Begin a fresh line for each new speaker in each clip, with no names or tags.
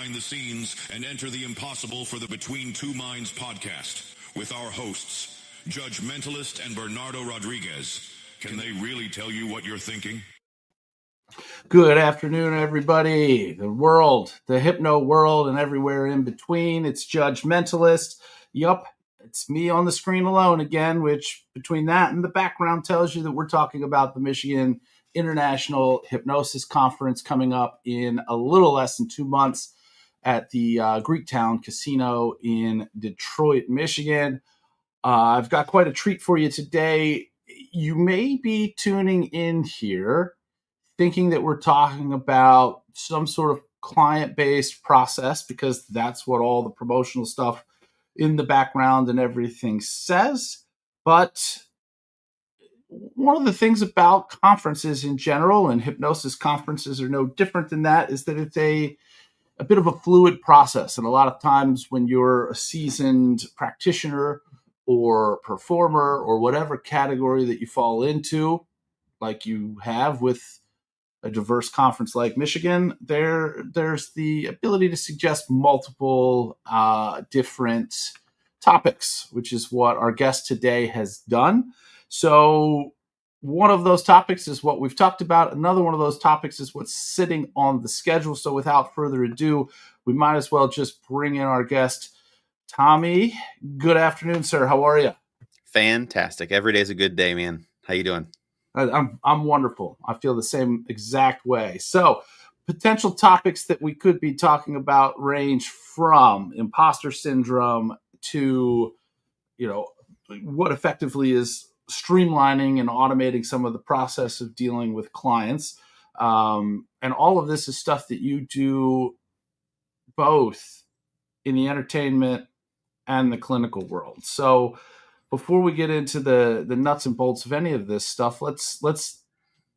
behind the scenes and enter the impossible for the Between Two Minds podcast with our hosts, Judge Mentalist and Bernardo Rodriguez. Can they really tell you what you're thinking?
Good afternoon, everybody. The world, the hypno world, and everywhere in between. It's Judge Mentalist. Yup, it's me on the screen alone again, which between that and the background tells you that we're talking about the Michigan International Hypnosis Conference coming up in a little less than 2 months at the Greektown Casino in Detroit, Michigan. I've got quite a treat for you today. You may be tuning in here thinking that we're talking about some sort of client-based process because that's what all the promotional stuff in the background and everything says. But one of the things about conferences in general, and hypnosis conferences are no different than that, is that it's a bit of a fluid process. And a lot of times when you're a seasoned practitioner or performer or whatever category that you fall into, like you have with a diverse conference like Michigan, there's the ability to suggest multiple different topics, which is what our guest today has done. So one of those topics is what we've talked about. Another one of those topics is what's sitting on the schedule. So without further ado, we might as well just bring in our guest, Tommy. Good afternoon, sir. How are you?
Fantastic. Every day's a good day, man. How you doing?
I'm wonderful. I feel the same exact way. So potential topics that we could be talking about range from imposter syndrome to, what effectively is streamlining and automating some of the process of dealing with clients. And all of this is stuff that you do both in the entertainment and the clinical world. So before we get into the nuts and bolts of any of this stuff, let's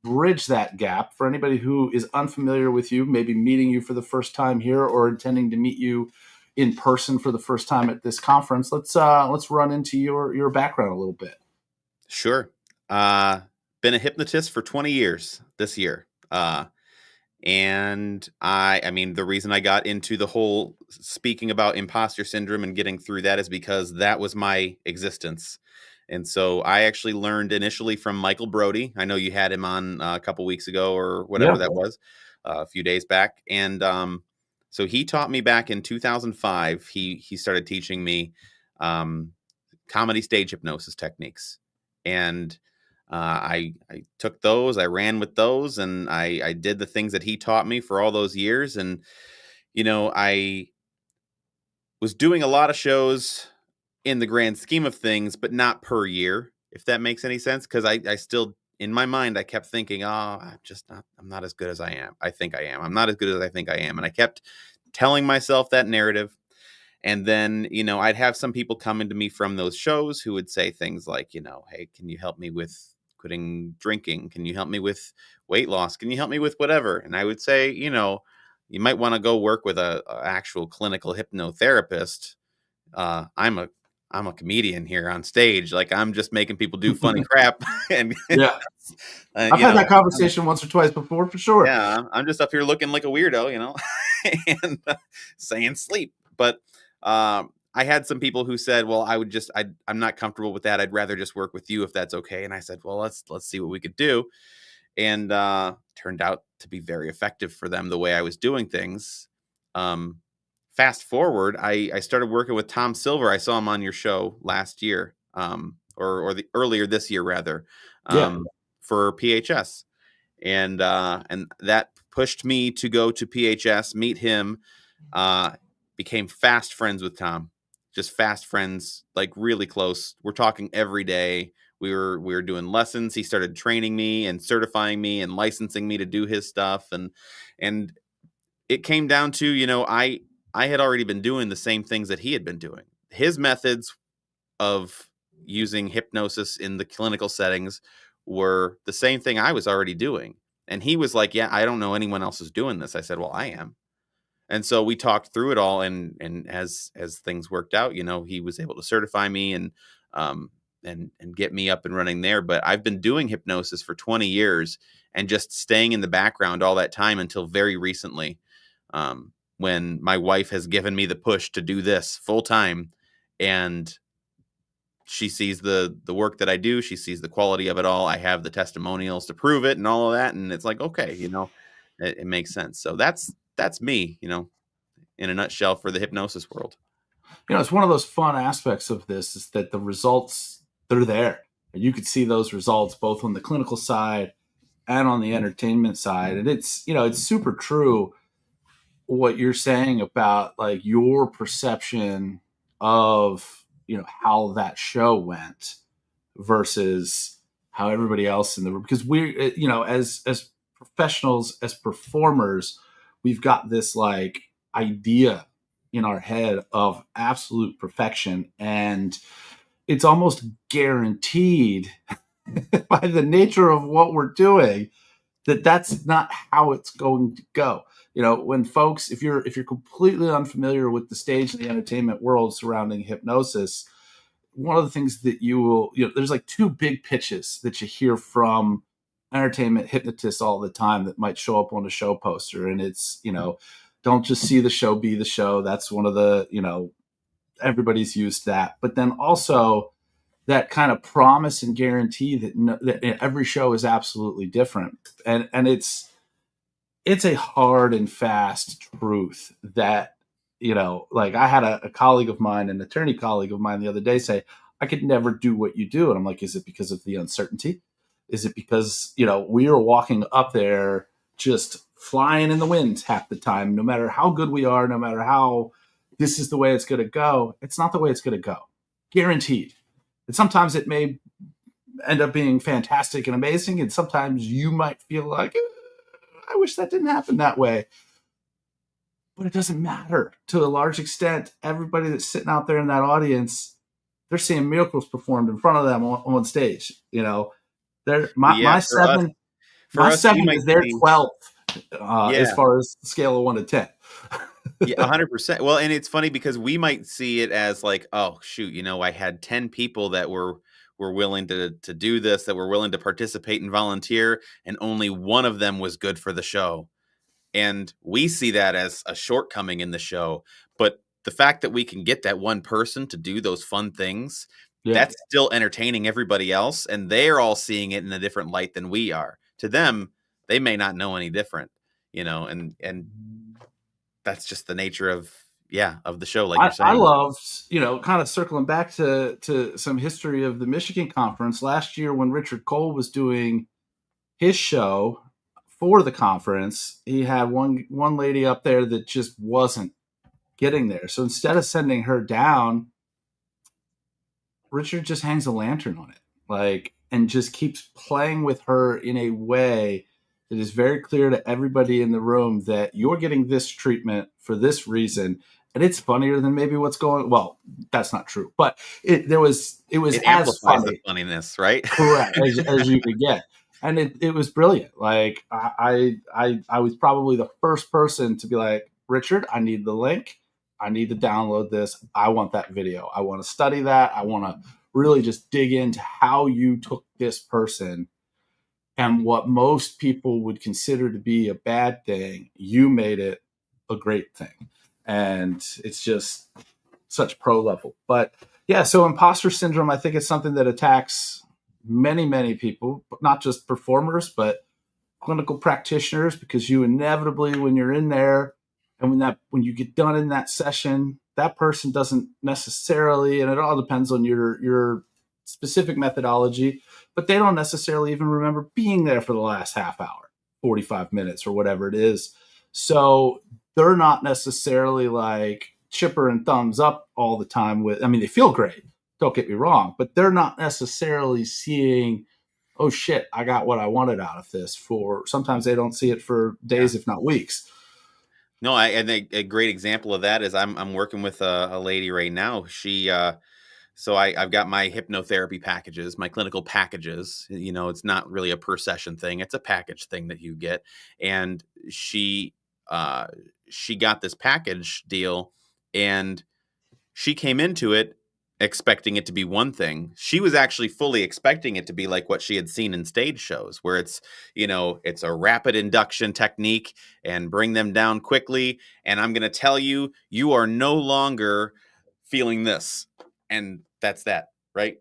bridge that gap for anybody who is unfamiliar with you, maybe meeting you for the first time here or intending to meet you in person for the first time at this conference. Let's run into your background a little bit.
Sure. Been a hypnotist for 20 years this year. And I mean, the reason I got into the whole speaking about imposter syndrome and getting through that is because that was my existence. And so I actually learned initially from Michael Brody. I know you had him on a couple weeks ago or whatever that was, a few days back. And so he taught me back in 2005. He started teaching me comedy stage hypnosis techniques. And I took those, I ran with those, and I did the things that he taught me for all those years. And, I was doing a lot of shows in the grand scheme of things, but not per year, if that makes any sense. Because I still, in my mind, I kept thinking, I'm not as good as I think I am. I'm not as good as I think I am. And I kept telling myself that narrative. And then, I'd have some people come into me from those shows who would say things like, hey, can you help me with quitting drinking? Can you help me with weight loss? Can you help me with whatever? And I would say, you might want to go work with a actual clinical hypnotherapist. I'm a comedian here on stage. Like, I'm just making people do funny crap. And
yeah, I've had that conversation once or twice before, for sure.
Yeah, I'm just up here looking like a weirdo, and saying sleep. But I had some people who said, well, I'm not comfortable with that. I'd rather just work with you if that's okay. And I said, well, let's see what we could do. And turned out to be very effective for them the way I was doing things. Fast forward, I started working with Tom Silver. I saw him on your show last year, or earlier this year rather, for PHS. And that pushed me to go to PHS, meet him, became fast friends with Tom. Just fast friends, like really close. We're talking every day. We were doing lessons. He started training me and certifying me and licensing me to do his stuff. And it came down to, I had already been doing the same things that he had been doing. His methods of using hypnosis in the clinical settings were the same thing I was already doing. And he was like, yeah, I don't know anyone else is doing this. I said, well, I am. And so we talked through it all, and as things worked out, he was able to certify me and get me up and running there. But I've been doing hypnosis for 20 years and just staying in the background all that time until very recently. when my wife has given me the push to do this full time, and she sees the work that I do. She sees the quality of it all. I have the testimonials to prove it and all of that. And it's like, okay, it makes sense. So that's me, in a nutshell for the hypnosis world.
It's one of those fun aspects of this is that the results, they're there. And you could see those results both on the clinical side and on the entertainment side. And it's super true what you're saying about like your perception of, how that show went versus how everybody else in the room, because we, as professionals, as performers, we've got this like idea in our head of absolute perfection, and it's almost guaranteed by the nature of what we're doing that that's not how it's going to go. When folks, if you're completely unfamiliar with the stage and the entertainment world surrounding hypnosis, one of the things that you will, there's like two big pitches that you hear from entertainment hypnotists all the time that might show up on a show poster. And it's, don't just see the show, be the show. That's one of the, everybody's used that. But then also that kind of promise and guarantee that every show is absolutely different. And it's a hard and fast truth that, like I had a colleague of mine, an attorney colleague of mine the other day say, I could never do what you do. And I'm like, is it because of the uncertainty? Is it because, we are walking up there just flying in the wind half the time, no matter how good we are, no matter how this is the way it's going to go. It's not the way it's going to go. Guaranteed. And sometimes it may end up being fantastic and amazing. And sometimes you might feel like, I wish that didn't happen that way. But it doesn't matter. To a large extent, everybody that's sitting out there in that audience, they're seeing miracles performed in front of them on stage. My seven is their 12th as far as the scale of 1 to 10.
Yeah, 100%. Well, and it's funny because we might see it as like, oh, shoot, I had 10 people that were willing to do this, that were willing to participate and volunteer, and only one of them was good for the show. And we see that as a shortcoming in the show. But the fact that we can get that one person to do those fun things, that's still entertaining everybody else. And they're all seeing it in a different light than we are. To them, they may not know any different, and that's just the nature of the show. Like you're saying,
I loved, kind of circling back to some history of the Michigan conference last year when Richard Cole was doing his show for the conference. He had one lady up there that just wasn't getting there. So instead of sending her down, Richard just hangs a lantern on it, and just keeps playing with her in a way that is very clear to everybody in the room that you're getting this treatment for this reason. And it's funnier than maybe what's going. Well, that's not true, but it was
it
as funny,
the funniness, right?
Correct, as you could get. And it was brilliant. Like I was probably the first person to be like, Richard, I need the link. I need to download this. I want that video. I want to study that. I want to really just dig into how you took this person and what most people would consider to be a bad thing. You made it a great thing. And it's just such pro level. But yeah, so imposter syndrome, I think it's something that attacks many, many people, but not just performers, but clinical practitioners, because you inevitably, when you're in there and when you get done in that session, that person doesn't necessarily, and it all depends on your specific methodology, but they don't necessarily even remember being there for the last half hour, 45 minutes or whatever it is. So they're not necessarily like chipper and thumbs up all the time they feel great. Don't get me wrong, but they're not necessarily seeing, oh shit, I got what I wanted out of this. Sometimes they don't see it for days, if not weeks.
No, I think a great example of that is I'm working with a lady right now. She, so I've got my hypnotherapy packages, my clinical packages. It's not really a per session thing; it's a package thing that you get. And she got this package deal, and she came into it expecting it to be one thing. She was actually fully expecting it to be like what she had seen in stage shows, where it's, it's a rapid induction technique and bring them down quickly. And I'm going to tell you, you are no longer feeling this. And that's that, right?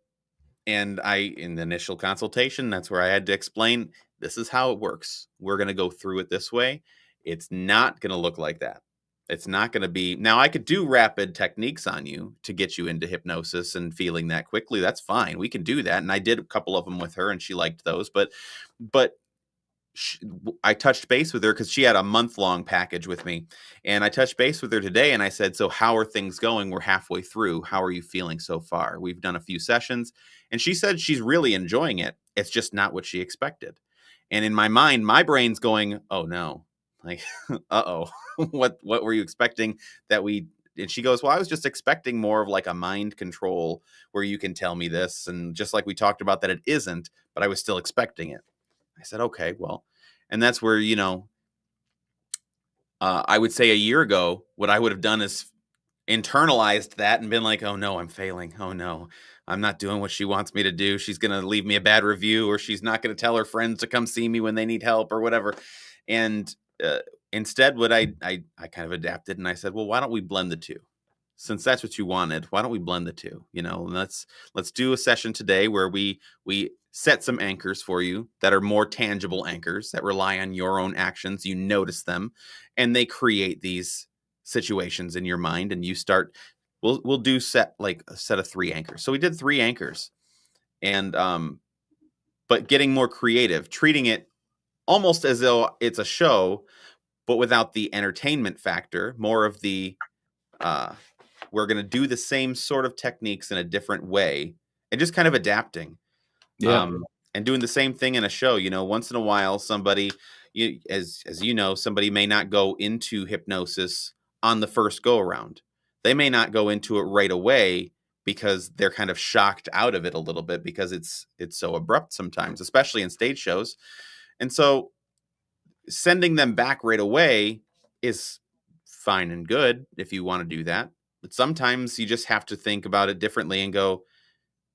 And in the initial consultation, that's where I had to explain, this is how it works. We're going to go through it this way. It's not going to look like that. It's not going to be. Now, I could do rapid techniques on you to get you into hypnosis and feeling that quickly. That's fine. We can do that. And I did a couple of them with her and she liked those. But I touched base with her because she had a month-long package with me. And I touched base with her today and I said, so how are things going? We're halfway through. How are you feeling so far? We've done a few sessions. And she said she's really enjoying it. It's just not what she expected. And in my mind, my brain's going, oh no, like, uh-oh, what were you expecting that we, and she goes, well, I was just expecting more of like a mind control where you can tell me this. And just like we talked about that it isn't, but I was still expecting it. I said, okay, well, and that's where, I would say a year ago, what I would have done is internalized that and been like, oh no, I'm failing. Oh no, I'm not doing what she wants me to do. She's going to leave me a bad review, or she's not going to tell her friends to come see me when they need help or whatever. And instead, what I kind of adapted and I said, well, why don't we blend the two? Since that's what you wanted, why don't we blend the two? Let's do a session today where we set some anchors for you that are more tangible anchors that rely on your own actions. You notice them and they create these situations in your mind, and you start, we'll do a set of 3 anchors. So we did 3 anchors, and but getting more creative, treating it almost as though it's a show, but without the entertainment factor, more of the we're going to do the same sort of techniques in a different way, and just kind of adapting. And doing the same thing in a show. Once in a while, somebody, as somebody may not go into hypnosis on the first go around. They may not go into it right away because they're kind of shocked out of it a little bit because it's so abrupt sometimes, especially in stage shows. And so sending them back right away is fine and good if you want to do that. But sometimes you just have to think about it differently and go,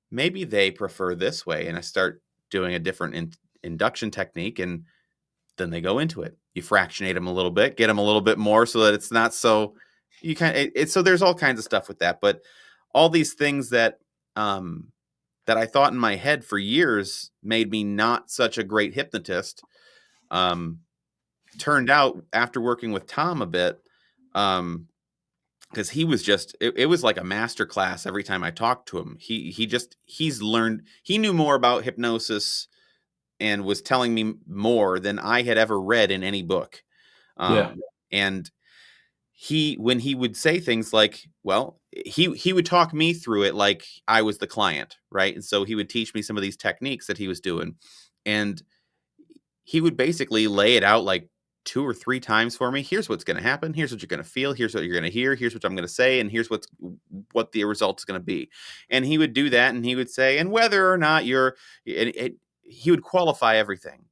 maybe they prefer this way. And I start doing a different induction technique, and then they go into it. You fractionate them a little bit, get them a little bit more so that it's not so you so there's all kinds of stuff with that. But all these things that I thought in my head for years made me not such a great hypnotist, turned out after working with Tom a bit, because he was just, it was like a master class every time I talked to him. He's learned, he knew more about hypnosis and was telling me more than I had ever read in any book. And when he would say things like, well, he would talk me through it like I was the client, right? And so he would teach me some of these techniques that he was doing. And he would basically lay it out like 2 or 3 times for me. Here's what's going to happen. Here's what you're going to feel. Here's what you're going to hear. Here's what I'm going to say. And here's what the result is going to be. And he would do that. And he would say, and whether or not he would qualify everything.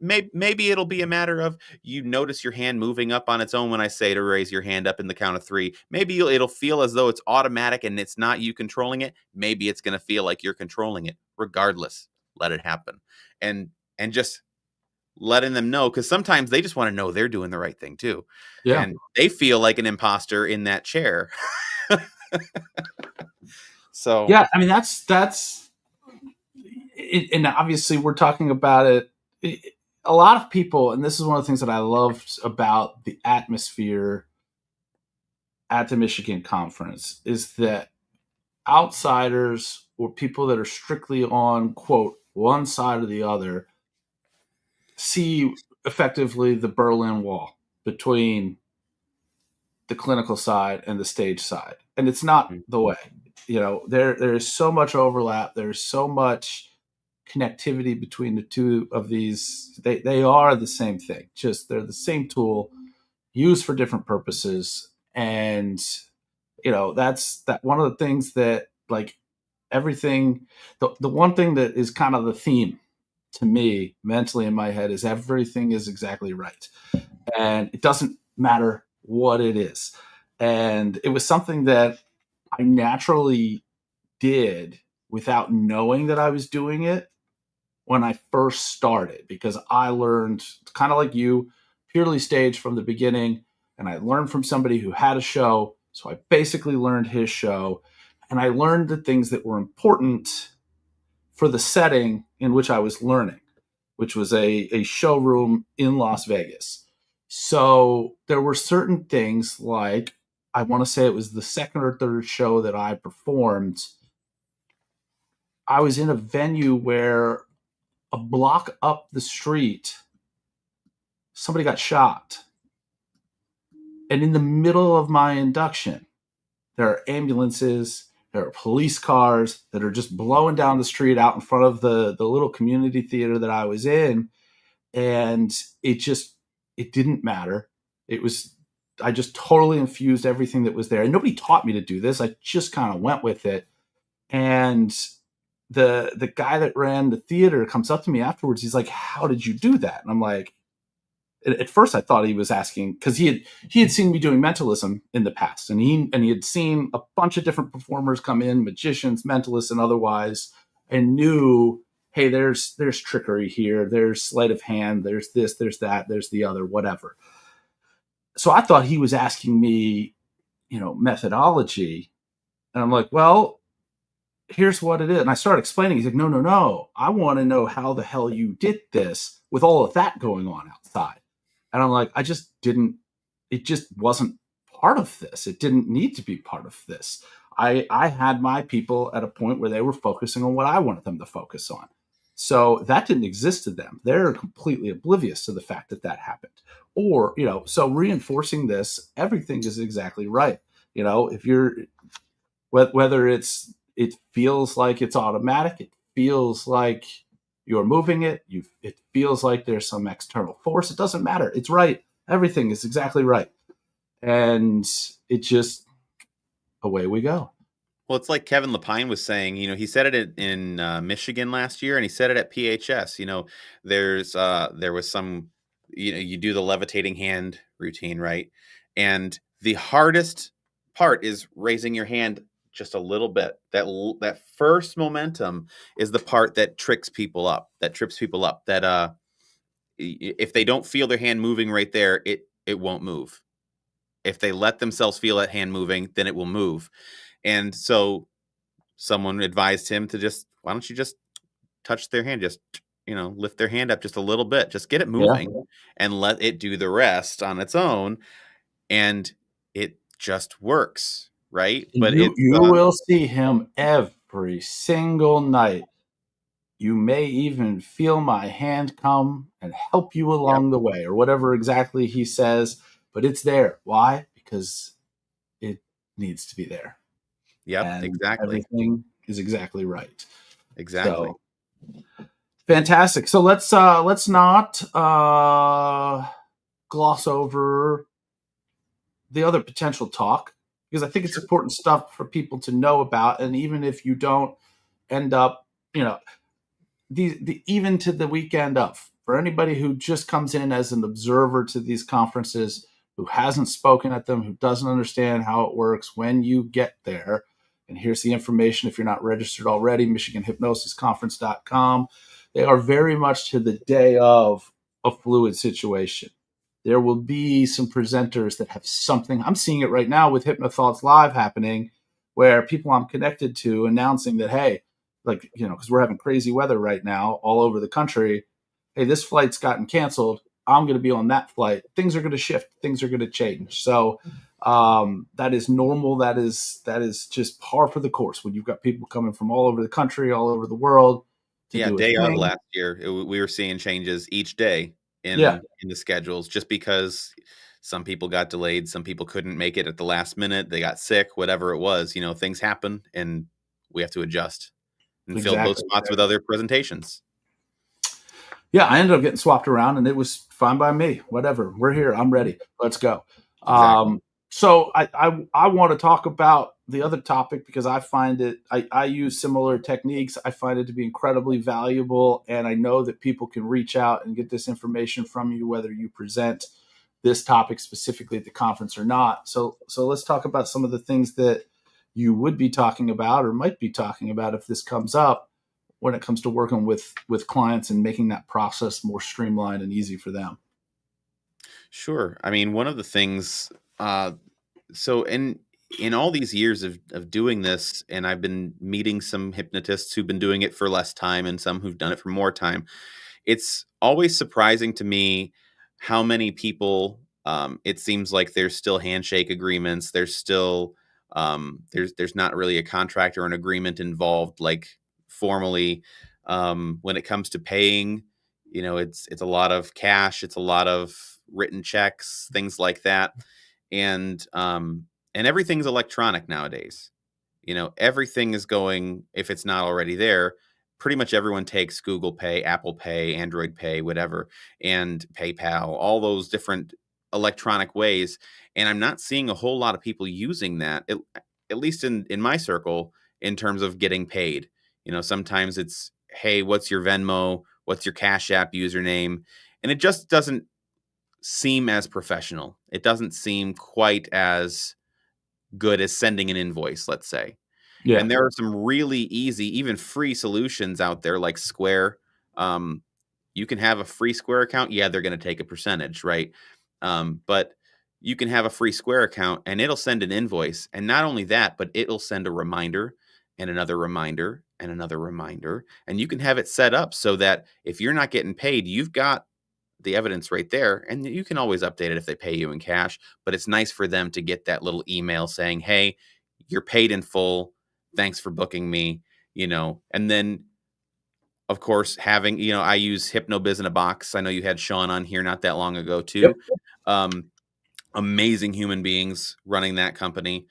Maybe it'll be a matter of you notice your hand moving up on its own when I say to raise your hand up in the count of 3. Maybe it'll feel as though it's automatic and it's not you controlling it. Maybe it's going to feel like you're controlling it. Regardless, let it happen. And just letting them know, because sometimes they just want to know they're doing the right thing too. Yeah. And they feel like an imposter in that chair. So
yeah, I mean that's it, and obviously we're talking about it. A lot of people, and this is one of the things that I loved about the atmosphere at the Michigan conference, is that outsiders or people that are strictly on, quote, one side or the other see effectively the Berlin Wall between the clinical side and the stage side. And it's not the way. There is so much overlap. There's so much connectivity between the two of these. They are the same thing. Just they're the same tool used for different purposes. And that's one of the things that, like, everything, the one thing that is kind of the theme to me mentally in my head is everything is exactly right. And it doesn't matter what it is. And it was something that I I naturally did without knowing that I was doing it when I first started, because I learned kind of like you, purely staged from the beginning. And I learned from somebody who had a show. So I basically learned his show, and I learned the things that were important for the setting in which I was learning, which was a showroom in Las Vegas. So there were certain things like, I want to say it was the second or third show that I performed. I was in a venue where a block up the street, somebody got shot. And in the middle of my induction, there are ambulances, there are police cars that are just blowing down the street out in front of the little community theater that I was in. And it didn't matter. I just totally infused everything that was there. And nobody taught me to do this. I just kind of went with it. And the guy that ran the theater comes up to me afterwards. He's like, "How did you do that?" And I'm like, at first I thought he was asking, because he had seen me doing mentalism in the past, and he had seen a bunch of different performers come in, magicians, mentalists, and otherwise, and knew, hey, there's trickery here, there's sleight of hand, there's this, there's that, there's the other, whatever. So I thought he was asking me, methodology, and I'm like, well, here's what it is. And I started explaining. He's like, no. I want to know how the hell you did this with all of that going on outside. And I'm like, it just wasn't part of this. It didn't need to be part of this. I had my people at a point where they were focusing on what I wanted them to focus on. So that didn't exist to them. They're completely oblivious to the fact that happened. Or, so reinforcing this, everything is exactly right. If you're, whether it feels like it's automatic, it feels like you're moving it, it feels like there's some external force, it doesn't matter. It's right. Everything is exactly right. And it just, away we go.
Well, it's like Kevin Lapine was saying, he said it in Michigan last year, and he said it at PHS. There was some, you do the levitating hand routine, right? And the hardest part is raising your hand just a little bit. That first momentum is the part that trips people up. That if they don't feel their hand moving right there, it won't move. If they let themselves feel that hand moving, then it will move. And so someone advised him to why don't you just touch their hand, just lift their hand up just a little bit, just get it moving, and let it do the rest on its own, and it just works, right? But
you will see him every single night. You may even feel my hand come and help you along the way, or whatever exactly he says, but it's there. Why? Because it needs to be there.
Yep,
and
exactly.
Everything is exactly right.
Exactly.
So, fantastic. So let's not gloss over the other potential talk, because I think it's important stuff for people to know about. And even if you don't end up, even to the weekend of, for anybody who just comes in as an observer to these conferences, who hasn't spoken at them, who doesn't understand how it works, when you get there, and here's the information if you're not registered already, MichiganHypnosisConference.com. They are very much to the day of a fluid situation. There will be some presenters that have something. I'm seeing it right now with HypnoThoughts Live happening, where people I'm connected to announcing that, hey, because we're having crazy weather right now all over the country. Hey, this flight's gotten canceled. I'm going to be on that flight. Things are going to shift. Things are going to change. So that is normal. That is just par for the course when you've got people coming from all over the country, all over the world.
Day of last year, we were seeing changes each day in the schedules, just because some people got delayed, some people couldn't make it at the last minute, they got sick, whatever it was. Things happen, and we have to adjust and fill those spots with other presentations.
Yeah, I ended up getting swapped around, and it was fine by me. Whatever, we're here. I'm ready. Let's go. Exactly. So I want to talk about the other topic, because I find it, I use similar techniques. I find it to be incredibly valuable, and I know that people can reach out and get this information from you, whether you present this topic specifically at the conference or not. So let's talk about some of the things that you would be talking about or might be talking about if this comes up when it comes to working with clients and making that process more streamlined and easy for them.
Sure. I mean, one of the things, so in all these years of doing this, and I've been meeting some hypnotists who've been doing it for less time and some who've done it for more time. It's always surprising to me how many people, it seems like there's still handshake agreements. There's still, there's not really a contract or an agreement involved, like formally. When it comes to paying, it's a lot of cash. It's a lot of written checks, things like that. And everything's electronic nowadays. Everything is going, if it's not already there, pretty much everyone takes Google Pay, Apple Pay, Android Pay, whatever, and PayPal, all those different electronic ways. And I'm not seeing a whole lot of people using that, at least in my circle, in terms of getting paid. Sometimes it's, hey, what's your Venmo? What's your Cash App username? And it just doesn't seem as professional. It doesn't seem quite as good as sending an invoice, let's say.
Yeah.
And there are some really easy, even free solutions out there like Square. You can have a free Square account. Yeah, they're going to take a percentage, right? But you can have a free Square account and it'll send an invoice. And not only that, but it'll send a reminder and another reminder and another reminder. And you can have it set up so that if you're not getting paid, you've got the evidence right there. And you can always update it if they pay you in cash. But it's nice for them to get that little email saying, hey, you're paid in full. Thanks for booking me, and then of course having, I use Hypnobiz-In-A-Box. I know you had Sean on here not that long ago too.
Yep.
Amazing human beings running that company.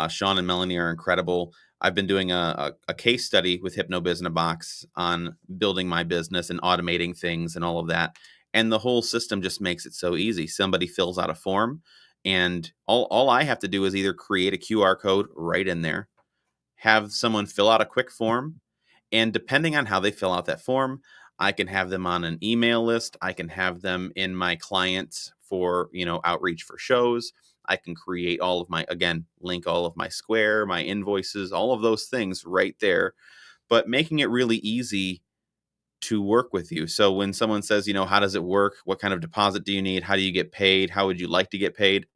Sean and Melanie are incredible. I've been doing a case study with Hypnobiz-In-A-Box on building my business and automating things and all of that. And the whole system just makes it so easy. Somebody fills out a form and all I have to do is either create a QR code right in there, have someone fill out a quick form, and depending on how they fill out that form, I can have them on an email list. I can have them in my clients for, outreach for shows. I can create link all of my Square, my invoices, all of those things right there, but making it really easy to work with you. So when someone says, how does it work? What kind of deposit do you need? How do you get paid? How would you like to get paid?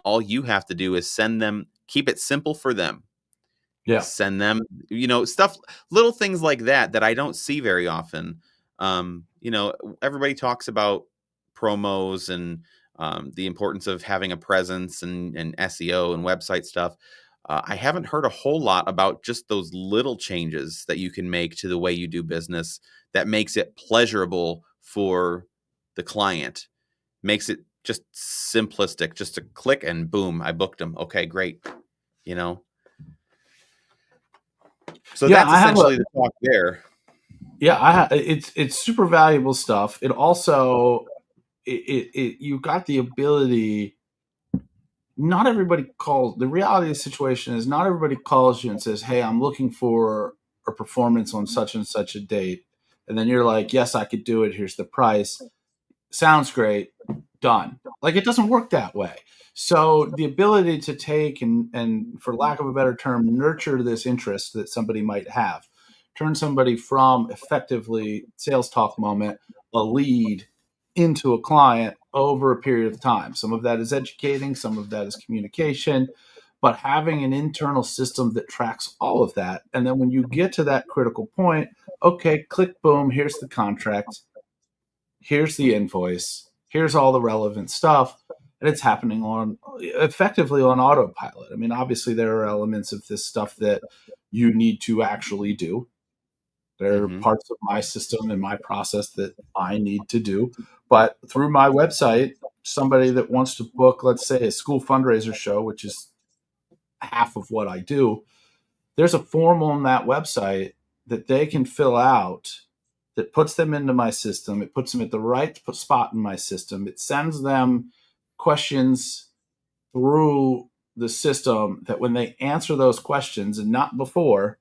All you have to do is send them, keep it simple for them.
Yeah.
Send them, stuff, little things like that I don't see very often. Everybody talks about promos and the importance of having a presence and SEO and website stuff. I haven't heard a whole lot about just those little changes that you can make to the way you do business that makes it pleasurable for the client, makes it just simplistic, just a click and boom, I booked them. Okay, great. So
Yeah,
that's essentially the talk there.
Yeah, it's super valuable stuff. It also you got the ability. Not everybody calls. The reality of the situation is not everybody calls you and says, "Hey, I'm looking for a performance on such and such a date," and then you're like, "Yes, I could do it. Here's the price. Sounds great. Done." Like, it doesn't work that way. So the ability to take and for lack of a better term, nurture this interest that somebody might have, turn somebody from effectively sales talk moment, a lead, into a client over a period of time. Some of that is educating, some of that is communication, but having an internal system that tracks all of that. And then when you get to that critical point, okay, click, boom, here's the contract, here's the invoice, here's all the relevant stuff. And it's happening effectively on autopilot. I mean, obviously there are elements of this stuff that you need to actually do. There are parts of my system and my process that I need to do. But through my website, somebody that wants to book, let's say, a school fundraiser show, which is half of what I do, there's a form on that website that they can fill out that puts them into my system. It puts them at the right spot in my system. It sends them questions through the system that when they answer those questions and not before,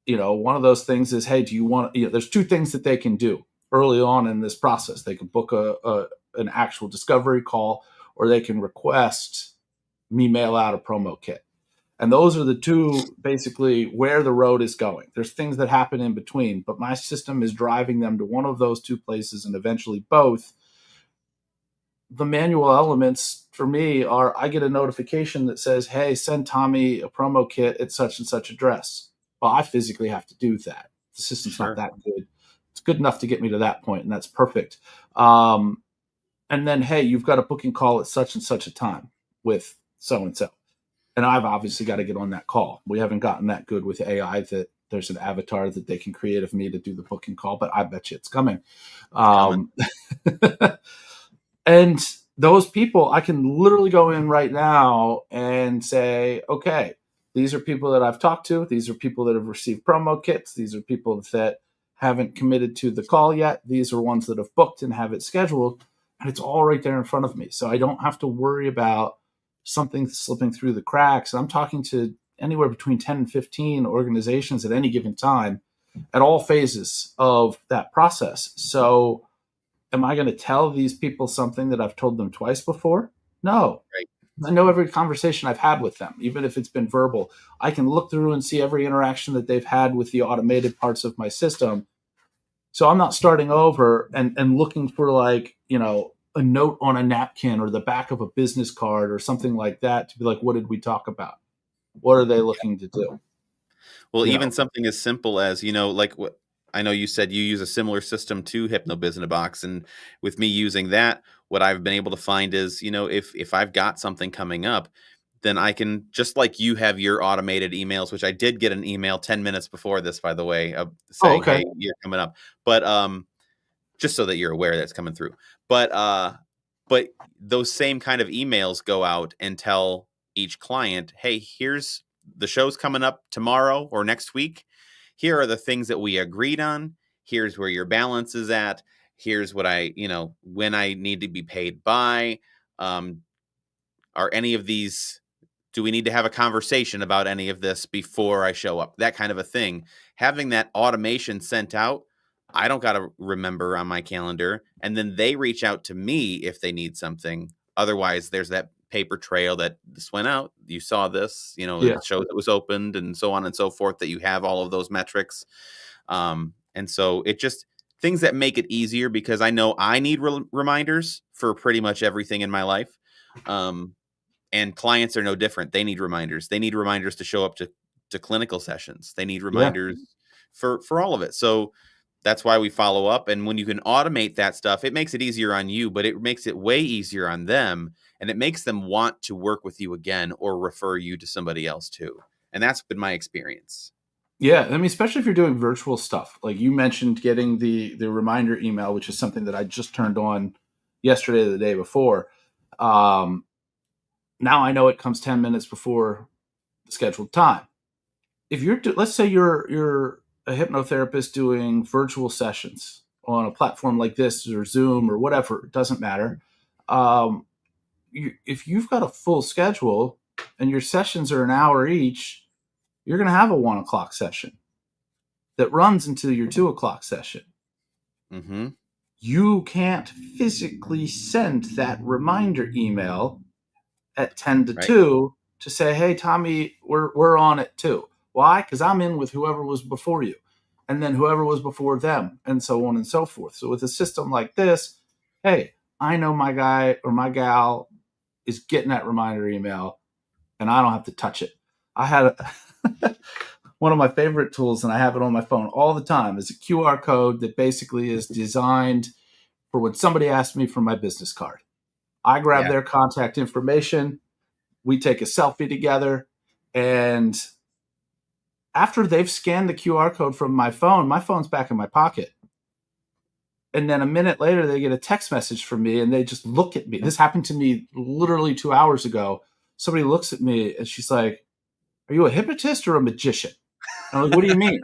one of those things is, hey, do you want, there's two things that they can do early on in this process. They can book an actual discovery call, or they can request me mail out a promo kit. And those are the two, basically, where the road is going. There's things that happen in between, but my system is driving them to one of those two places and eventually both. The manual elements for me are I get a notification that says, hey, send Tommy a promo kit at such and such address. Well, I physically have to do that. The system's
Sure.
not that good. It's good enough to get me to that point, and that's perfect. And then, hey, you've got a booking call at such and such a time with so-and-so. And I've obviously got to get on that call. We haven't gotten that good with AI that there's an avatar that they can create of me to do the booking call, but I bet you it's coming. And those people, I can literally go in right now and say, okay, these are people that I've talked to. These are people that have received promo kits. These are people that haven't committed to the call yet. These are ones that have booked and have it scheduled. And it's all right there in front of me. So I don't have to worry about something slipping through the cracks. I'm talking to anywhere between 10 and 15 organizations at any given time at all phases of that process. So am I going to tell these people something that I've told them twice before? No.
Right.
I know every conversation I've had with them, even if it's been verbal. I can look through and see every interaction that they've had with the automated parts of my system. So I'm not starting over and looking for, like, a note on a napkin or the back of a business card or something like that to be like, what did we talk about? What are they looking to do?
Well, even something as simple as, like what I know you said you use a similar system to Hypnobiz-In-A-Box. And with me using that, what I've been able to find is, if I've got something coming up, then I can, just like you have your automated emails, which I did get an email 10 minutes before this, by the way, saying,
okay.
hey, you're coming up. But just so that you're aware that's coming through. But those same kind of emails go out and tell each client, hey, here's the show's coming up tomorrow or next week. Here are the things that we agreed on. Here's where your balance is at. Here's what when I need to be paid by. Are any of these, do we need to have a conversation about any of this before I show up? That kind of a thing. Having that automation sent out, I don't got to remember on my calendar. And then they reach out to me if they need something. Otherwise, there's that paper trail that this went out. You saw this, it shows it was opened and so on and so forth, that you have all of those metrics. And so it just, things that make it easier, because I know I need reminders for pretty much everything in my life. And clients are no different. They need reminders. They need reminders to show up to clinical sessions. They need reminders for all of it. So that's why we follow up. And when you can automate that stuff, it makes it easier on you, but it makes it way easier on them. And it makes them want to work with you again or refer you to somebody else too. And that's been my experience.
Yeah. I mean, especially if you're doing virtual stuff, like you mentioned, getting the reminder email, which is something that I just turned on yesterday or the day before. Now I know it comes 10 minutes before the scheduled time. If let's say you're a hypnotherapist doing virtual sessions on a platform like this or Zoom or whatever, it doesn't matter. If you've got a full schedule and your sessions are an hour each, you're going to have a 1 o'clock session that runs into your 2 o'clock session.
Mm-hmm.
You can't physically send that reminder email at 10 to 2 to say, hey, Tommy, we're on at 2. Why? Because I'm in with whoever was before you, and then whoever was before them, and so on and so forth. So with a system like this, hey, I know my guy or my gal is getting that reminder email, and I don't have to touch it. I had one of my favorite tools, and I have it on my phone all the time, is a QR code that basically is designed for when somebody asks me for my business card. I grab their contact information, we take a selfie together, and after they've scanned the QR code from my phone's back in my pocket. And then a minute later, they get a text message from me, and they just look at me. This happened to me literally 2 hours ago. Somebody looks at me, and she's like, are you a hypnotist or a magician? And I'm like, what do you mean?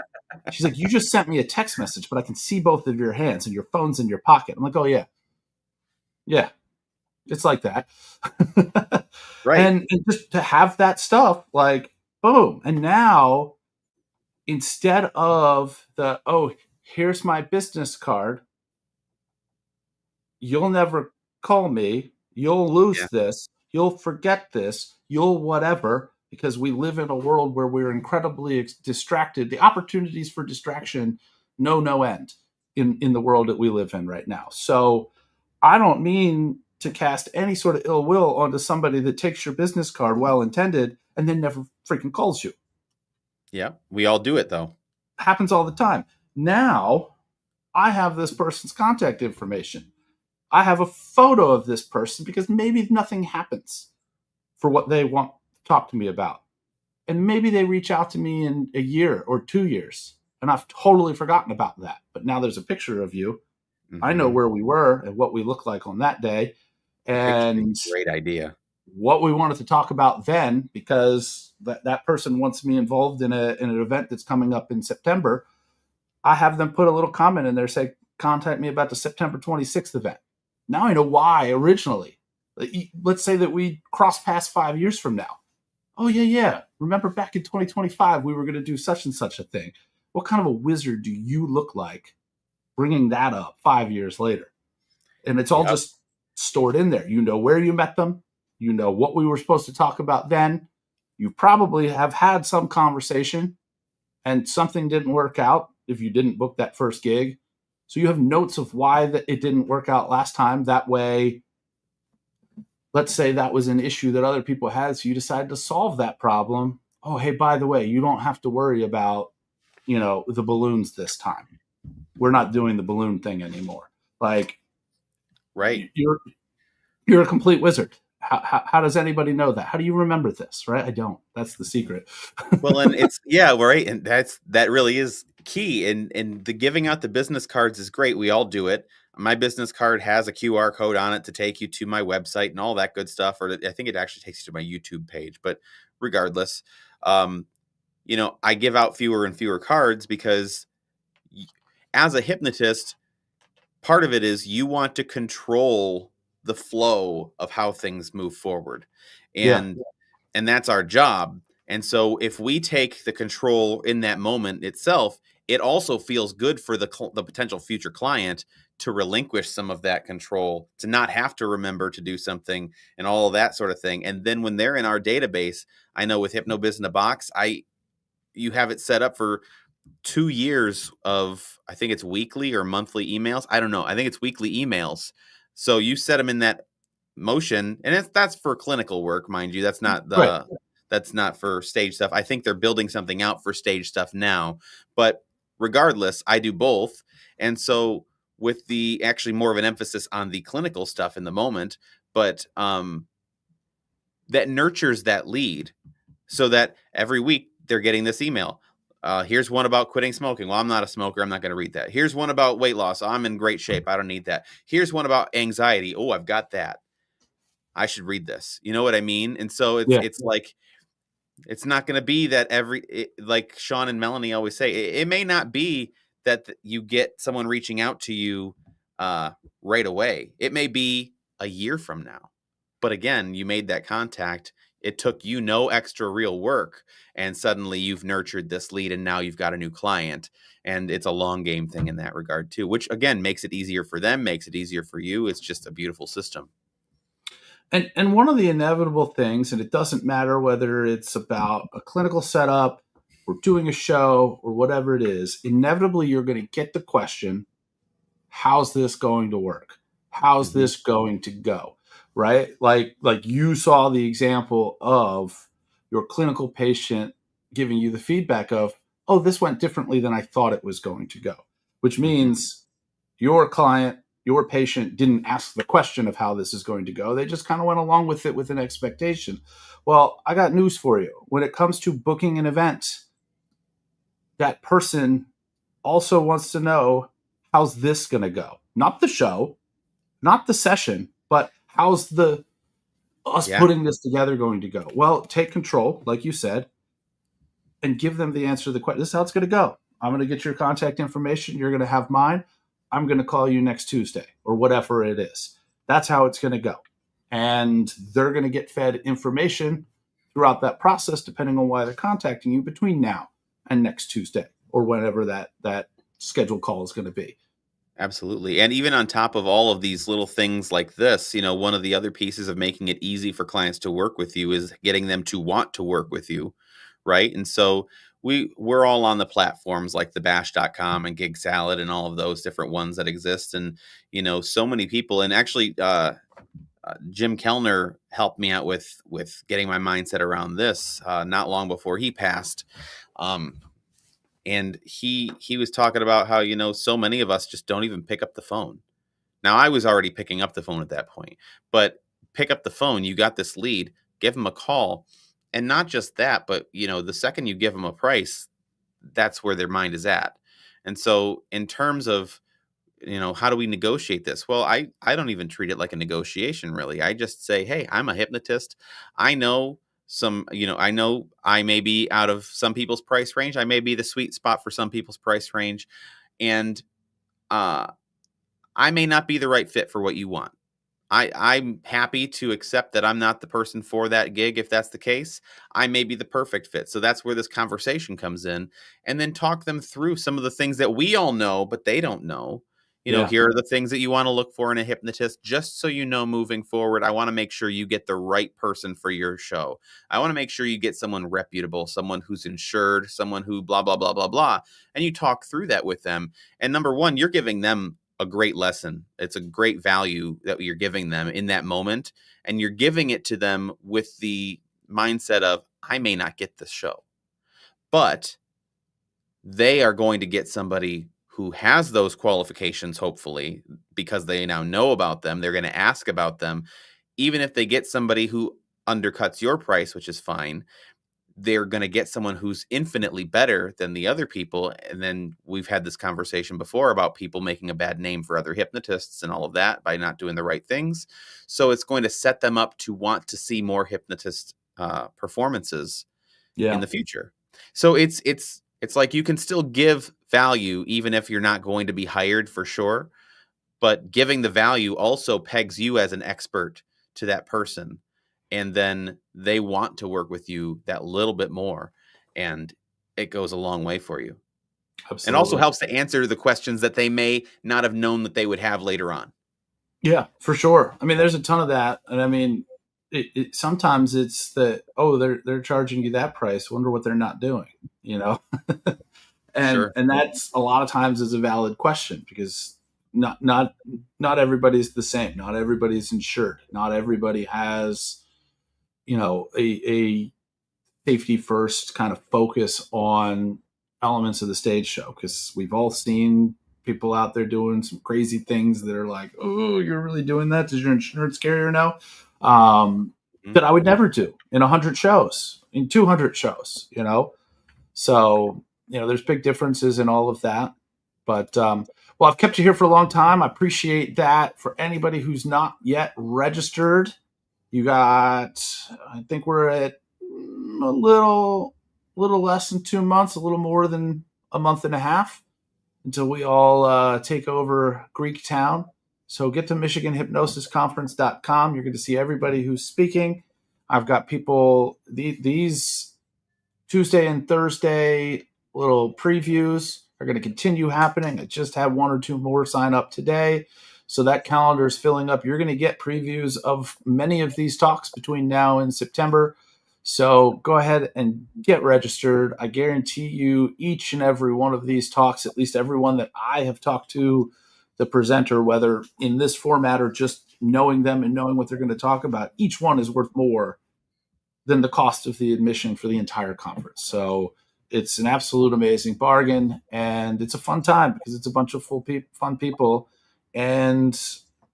She's like, you just sent me a text message, but I can see both of your hands, and your phone's in your pocket. I'm like, oh, yeah. Yeah. It's like that.
Right.
And just to have that stuff, like, boom. And now, instead of here's my business card, you'll never call me, you'll lose this, you'll forget this, you'll whatever, because we live in a world where we're incredibly distracted. The opportunities for distraction know no end in the world that we live in right now. So I don't mean to cast any sort of ill will onto somebody that takes your business card, well intended, and then never freaking calls you.
Yeah, we all do it though.
Happens all the time. Now I have this person's contact information. I have a photo of this person because maybe nothing happens for what they want to talk to me about. And maybe they reach out to me in a year or 2 years, and I've totally forgotten about that. But now there's a picture of you.
Mm-hmm.
I know where we were and what we looked like on that day. And
great idea.
What we wanted to talk about then, because that person wants me involved in an event that's coming up in September. I have them put a little comment in there, say, contact me about the September 26th event. Now I know why originally. Let's say that we cross paths 5 years from now. Oh, yeah. Remember back in 2025, we were going to do such and such a thing. What kind of a wizard do you look like bringing that up 5 years later? And it's all just stored in there. You know where you met them. You know what we were supposed to talk about then. You probably have had some conversation and something didn't work out if you didn't book that first gig. So you have notes of why it didn't work out last time. That way, let's say that was an issue that other people had, so you decided to solve that problem. Oh, hey, by the way, you don't have to worry about, the balloons this time. We're not doing the balloon thing anymore. Like,
right.
You're a complete wizard. How does anybody know that? How do you remember this? Right? I don't. That's the secret.
Well, and it's right, and that really is key. And the giving out the business cards is great. We all do it. My business card has a QR code on it to take you to my website and all that good stuff. Or I think it actually takes you to my YouTube page. But regardless, I give out fewer and fewer cards because as a hypnotist, part of it is you want to control the flow of how things move forward. And that's our job. And so if we take the control in that moment itself, it also feels good for the potential future client to relinquish some of that control, to not have to remember to do something and all of that sort of thing. And then when they're in our database, I know with Hypnobiz-In-A-Box, you have it set up for 2 years of, I think it's weekly or monthly emails. I don't know. I think it's weekly emails. So you set them in that motion, and that's for clinical work, mind you. That's not that's not for stage stuff. I think they're building something out for stage stuff now, but regardless, I do both. And so with the actually more of an emphasis on the clinical stuff in the moment, but that nurtures that lead so that every week they're getting this email. Here's one about quitting smoking. Well, I'm not a smoker. I'm not going to read that. Here's one about weight loss. I'm in great shape. I don't need that. Here's one about anxiety. Oh, I've got that. I should read this. You know what I mean? And so it's like, it's not going to be that like Sean and Melanie always say, it may not be that you get someone reaching out to you right away. It may be a year from now. But again, you made that contact. It took you no extra real work, and suddenly you've nurtured this lead, and now you've got a new client. And it's a long game thing in that regard too, which again makes it easier for them, makes it easier for you. It's just a beautiful system.
And one of the inevitable things, and it doesn't matter whether it's about a clinical setup or doing a show or whatever it is, inevitably you're going to get the question, how's this going to work? How's this going to go? Right? Like you saw the example of your clinical patient giving you the feedback of, oh, this went differently than I thought it was going to go, which means your client, your patient didn't ask the question of how this is going to go. They just kind of went along with it with an expectation. Well, I got news for you. When it comes to booking an event, that person also wants to know, how's this going to go? Not the show, not the session, but how's us putting this together going to go? Well, take control, like you said, and give them the answer to the question. This is how it's going to go. I'm going to get your contact information. You're going to have mine. I'm going to call you next Tuesday or whatever it is. That's how it's going to go. And they're going to get fed information throughout that process, depending on why they're contacting you between now and next Tuesday or whenever that scheduled call is going to be.
Absolutely. And even on top of all of these little things like this, one of the other pieces of making it easy for clients to work with you is getting them to want to work with you, right? And so we're all on the platforms like the bash.com and Gig Salad and all of those different ones that exist. And, so many people, and actually Jim Kellner helped me out with getting my mindset around this not long before he passed. Um, and he was talking about how so many of us just don't even pick up the phone. Now I was already picking up the phone at that point, but pick up the phone. You got this lead, give them a call, and not just that, but the second you give them a price, that's where their mind is at. And so in terms of how do we negotiate this? Well, I don't even treat it like a negotiation, really. I just say, hey, I'm a hypnotist. I know I know I may be out of some people's price range. I may be the sweet spot for some people's price range. And uh, I may not be the right fit for what you want. I'm happy to accept that I'm not the person for that gig. If that's the case, I may be the perfect fit. So that's where this conversation comes in, and then talk them through some of the things that we all know, but they don't know.
Yeah.
Here are the things that you want to look for in a hypnotist, just so moving forward. I want to make sure you get the right person for your show. I want to make sure you get someone reputable, someone who's insured, someone who blah, blah, blah, blah, blah. And you talk through that with them. And number one, you're giving them a great lesson. It's a great value that you're giving them in that moment. And you're giving it to them with the mindset of, I may not get this show, but they are going to get somebody who has those qualifications, hopefully, because they now know about them. They're going to ask about them. Even if they get somebody who undercuts your price, which is fine, they're going to get someone who's infinitely better than the other people. And then we've had this conversation before about people making a bad name for other hypnotists and all of that by not doing the right things. So it's going to set them up to want to see more hypnotist performances in the future. So it's like you can still give value even if you're not going to be hired for sure, but giving the value also pegs you as an expert to that person. And then they want to work with you that little bit more. And it goes a long way for you.
Absolutely.
And also helps to answer the questions that they may not have known that they would have later on.
Yeah, for sure. I mean, there's a ton of that. And I mean, sometimes it's that, oh, they're charging you that price. Wonder what they're not doing, and
Sure.
and that's a lot of times is a valid question, because not everybody's the same. Not everybody's insured. Not everybody has, a safety first kind of focus on elements of the stage show, because we've all seen people out there doing some crazy things that are like, oh, you're really doing that? Does your insurance carrier know? That I would never do in 100 shows, in 200 shows, So, there's big differences in all of that. But, well, I've kept you here for a long time. I appreciate that. For anybody who's not yet registered, you got, I think we're at a little less than 2 months, a little more than a month and a half until we all take over Greek Town. So get to MichiganHypnosisConference.com. You're going to see everybody who's speaking. I've got people, these Tuesday and Thursday little previews are going to continue happening. I just had one or two more sign up today. So that calendar is filling up. You're going to get previews of many of these talks between now and September. So go ahead and get registered. I guarantee you each and every one of these talks, at least every one that I have talked to the presenter, whether in this format or just knowing them and knowing what they're going to talk about, each one is worth more than the cost of the admission for the entire conference. So it's an absolute amazing bargain, and it's a fun time because it's a bunch of fun people. And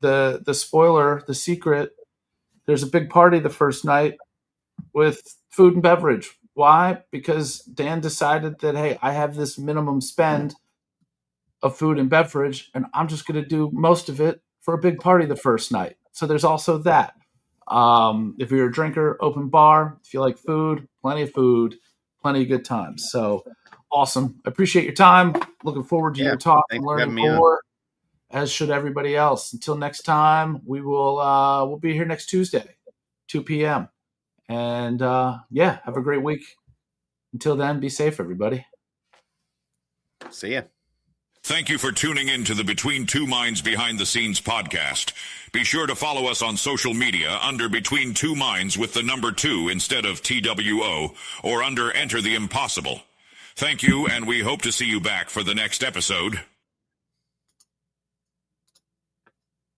the spoiler, the secret, there's a big party the first night with food and beverage. Why? Because Dan decided that, hey, I have this minimum spend of food and beverage, and I'm just going to do most of it for a big party the first night. So there's also that. If you're a drinker, open bar. If you like food, plenty of good times. So awesome. I appreciate your time. Looking forward to your talk and learning more, as should everybody else. Until next time, we'll be here next Tuesday, 2 p.m. And have a great week. Until then, be safe, everybody.
See ya.
Thank you for tuning in to the Between Two Minds Behind the Scenes podcast. Be sure to follow us on social media under Between Two Minds with the number 2 instead of TWO, or under Enter the Impossible. Thank you, and we hope to see you back for the next episode.